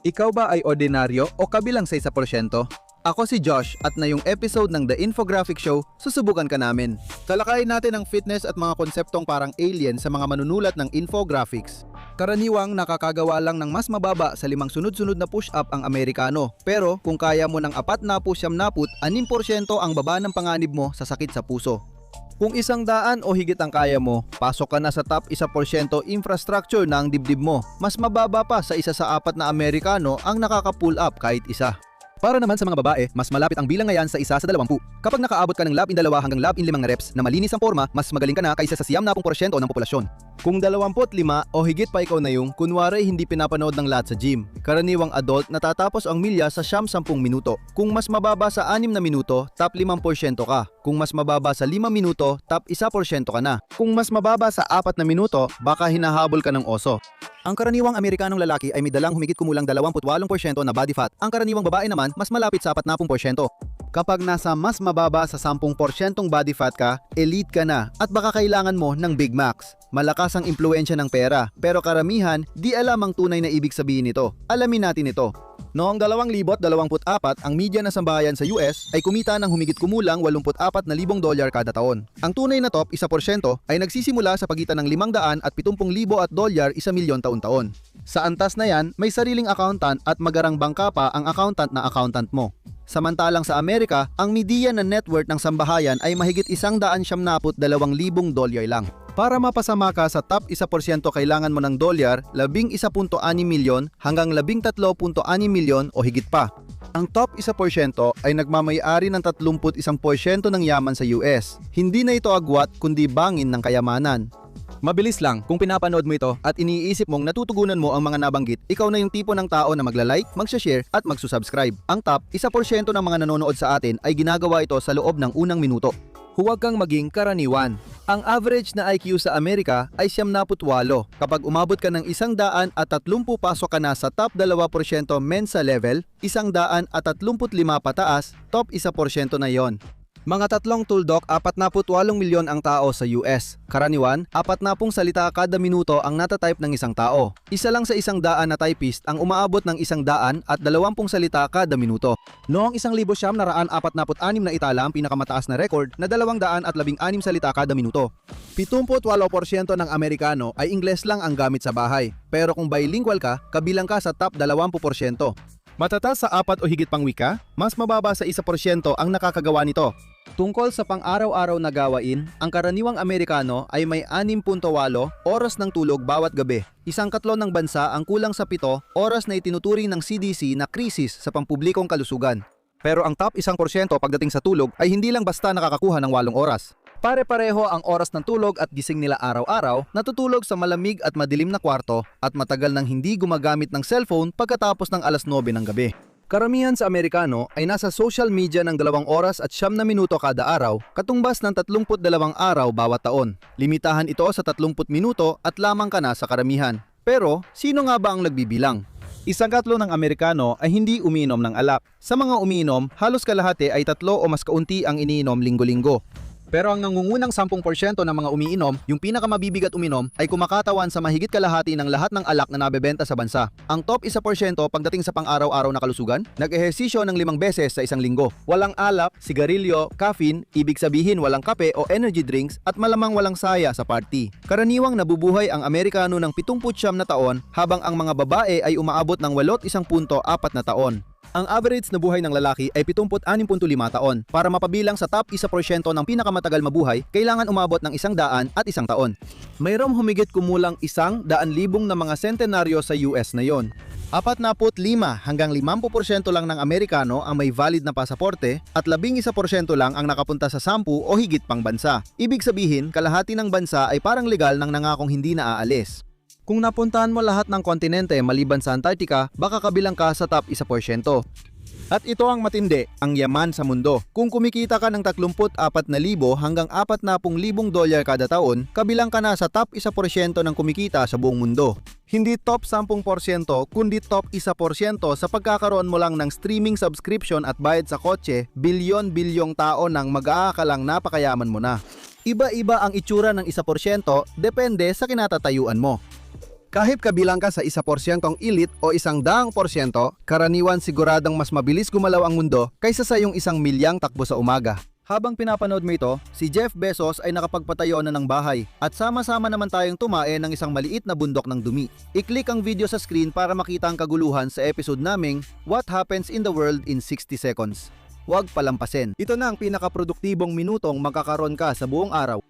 Ikaw ba ay ordinaryo o kabilang sa 1%? Ako si Josh at na yung episode ng The Infographic Show, susubukan ka namin. Talakayin natin ang fitness at mga konseptong parang alien sa mga manunulat ng infographics. Karaniwang nakakagawa lang ng mas mababa sa 5 sunod-sunod na push-up ang Amerikano. Pero kung kaya mo ng 4 na push-up naput, 6% ang baba ng panganib mo sa sakit sa puso. Kung 100 o higit ang kaya mo, pasok ka na sa top 1% infrastructure ng dibdib mo. Mas mababa pa sa 1 sa 4 na Amerikano ang nakaka-pull up kahit isa. Para naman sa mga babae, mas malapit ang bilang ngayon sa 1 sa 20. Kapag nakaabot ka ng lab in 2 hanggang lab in 5 reps na malinis ang forma, mas magaling ka na kaysa sa 90% ng populasyon. Kung 25 o higit pa ikaw na yung kunwari hindi pinapanood ng lahat sa gym. Karaniwang adult natatapos ang milya sa 10 minuto. Kung mas mababa sa 6 na minuto, top 5% ka. Kung mas mababa sa 5 minuto, top 1% ka na. Kung mas mababa sa 4 na minuto, baka hinahabol ka ng oso. Ang karaniwang Amerikanong lalaki ay may dalang humigit kumulang 28% na body fat. Ang karaniwang babae naman mas malapit sa 40%. Kapag nasa mas mababa sa 10% body fat ka, elite ka na at baka kailangan mo ng Big Macs. Malakas ang impluensya ng pera, pero karamihan di alam ang tunay na ibig sabihin nito. Alamin natin ito. Noong 2024, ang media na sambahayan sa US ay kumita ng humigit kumulang $84,000 kada taon. Ang tunay na top 1% ay nagsisimula sa pagitan ng $500,000 at $70,000 1,000,000 taon-taon. Sa antas na yan, may sariling accountant at magarang bangka pa ang accountant na accountant mo. Samantalang sa Amerika, ang median na net worth ng sambahayan ay mahigit $172,000 lang. Para mapasama ka sa top 1%, kailangan mo ng dolyar 11.6 milyon hanggang 13.6 milyon o higit pa. Ang top 1% ay nagmamayari ng 31% ng yaman sa US. Hindi na ito agwat kundi bangin ng kayamanan. Mabilis lang, kung pinapanood mo ito at iniisip mong natutugunan mo ang mga nabanggit, ikaw na yung tipo ng tao na magla-like, magsha-share at magsusubscribe. Ang top 1% ng mga nanonood sa atin ay ginagawa ito sa loob ng unang minuto. Huwag kang maging karaniwan. Ang average na IQ sa Amerika ay 78. Kapag umabot ka ng 130 pasok ka na sa top 2% Mensa level, 135 pataas, top 1% na yon. Mga tatlong tuldok, 48 milyon ang tao sa US. Karaniwan, 40 salita kada minuto ang natatype ng isang tao. Isa lang sa 100 na typist ang umaabot ng 120 salita kada minuto. Noong 1946 na itala ang pinakamataas na record na 216 salita kada minuto. 78% ng Amerikano ay Ingles lang ang gamit sa bahay. Pero kung bilingual ka, kabilang ka sa top 20%. Matataas sa 4 o higit pang wika, mas mababa sa 1% ang nakakagawa nito. Tungkol sa pang-araw-araw na gawain, ang karaniwang Amerikano ay may 6.8 oras ng tulog bawat gabi. 1/4 ng bansa ang kulang sa 7 oras na itinuturing ng CDC na krisis sa pampublikong kalusugan. Pero ang top 1% pagdating sa tulog ay hindi lang basta nakakakuha ng 8 oras. Pare-pareho ang oras ng tulog at gising nila araw-araw, natutulog sa malamig at madilim na kwarto at matagal nang hindi gumagamit ng cellphone pagkatapos ng 9 ng gabi. Karamihan sa Amerikano ay nasa social media ng 2 oras at 9 minuto kada araw, katumbas ng 32 araw bawat taon. Limitahan ito sa 30 minuto at lamang ka na sa karamihan. Pero, sino nga ba ang nagbibilang? 1/3 ng Amerikano ay hindi umiinom ng alak. Sa mga umiinom, halos kalahati ay 3 o mas kaunti ang iniinom linggo-linggo. Pero ang nangungunang 10% ng mga umiinom, yung pinakamabibigat uminom, ay kumakatawan sa mahigit kalahati ng lahat ng alak na nabebenta sa bansa. Ang top 1% pagdating sa pang-araw-araw na kalusugan, nag-ehersisyo ng 5 beses sa isang linggo. Walang alak, sigarilyo, caffeine, ibig sabihin walang kape o energy drinks at malamang walang saya sa party. Karaniwang nabubuhay ang Amerikano ng 79 na taon habang ang mga babae ay umaabot ng 81.4 na taon. Ang average na buhay ng lalaki ay 76.5 taon. Para mapabilang sa top 1% ng pinakamatagal mabuhay, kailangan umabot ng 100 at 1 taon. Mayroong humigit kumulang 100,000 na mga sentenaryo sa US na yon. 45 hanggang 50% lang ng Amerikano ang may valid na pasaporte at 11% lang ang nakapunta sa 10 o higit pang bansa. Ibig sabihin, kalahati ng bansa ay parang legal nang nangakong hindi na aalis. Kung napuntahan mo lahat ng kontinente maliban sa Antarctica, baka kabilang ka sa top 1%. At ito ang matindi, ang yaman sa mundo. Kung kumikita ka ng 34,000 hanggang 40,000 kada taon, kabilang ka na sa top 1% ng kumikita sa buong mundo. Hindi top 10%, kundi top 1% sa pagkakaroon mo lang ng streaming subscription at bayad sa kotse, bilyon-bilyong tao nang mag-aakalang napakayaman mo na. Iba-iba ang itsura ng 1%, depende sa kinatatayuan mo. Kahit kabilang ka sa 1% elite o 100%, karaniwan siguradang mas mabilis gumalaw ang mundo kaysa sa iyong 1,000,000 takbo sa umaga. Habang pinapanood mo ito, si Jeff Bezos ay nakapagpatayo na ng bahay at sama-sama naman tayong tumae ng isang maliit na bundok ng dumi. I-click ang video sa screen para makita ang kaguluhan sa episode naming What Happens in the World in 60 Seconds. Huwag palampasin. Ito na ang pinakaproduktibong minutong magkakaroon ka sa buong araw.